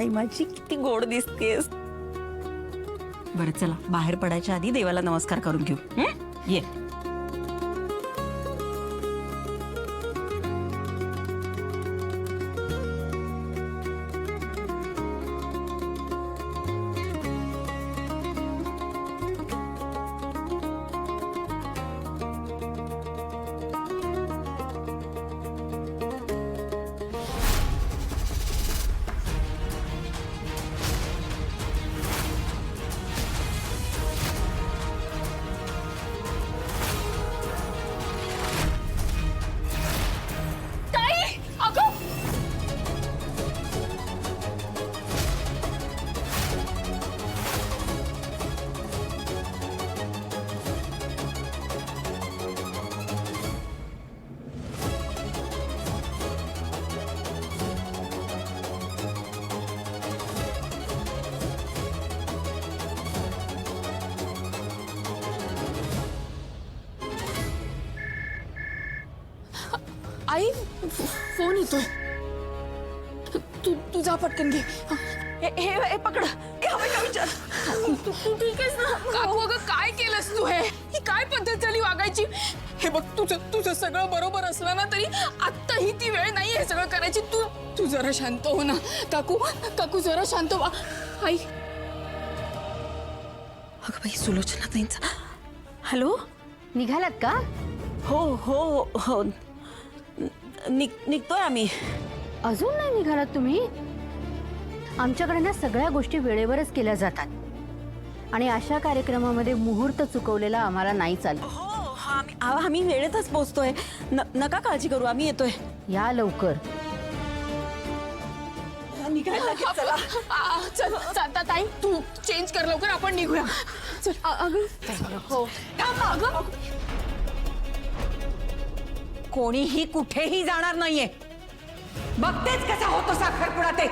आई माझी किती गोड दिसतेस. बरं चला बाहेर पडायच्या आधी देवाला नमस्कार करून घेऊ. ये. आई फोन येतोय. तू जा पटकन घे. हे पकड. हवं का विचार. तू ठीक आहेस ना? काकू अगं काय केलंस तू? ही काय पद्धत झाली वागायची? हे बघ तुझं सगळं बरोबर असलं ना तरी आत्ताही ती वेळ नाही हे सगळं करायची. तू जरा शांत हो ना. काकू जरा शांत व्हा. आई अगं बाई सुलोचना ताईंचा. हॅलो. निघालात का? हो हो हो निघतोय आम्ही. अजून नाही निघालात तुम्ही? आमच्याकडे ना सगळ्या गोष्टी वेळेवरच केल्या जातात आणि अशा कार्यक्रमामध्ये मुहूर्त चुकवलेला आम्हाला नाही चालत. हो आम्ही वेळेतच पोहोचतोय. नका काळजी करू आम्ही येतोय. या लवकर. चला. चल जाता ताई तू चेंज कर लवकर आपण निघूया. चल अगं हो अगं कोणीही कुठेही जाणार नाहीये. बघतेच कसा होतो साखरपुडा ते.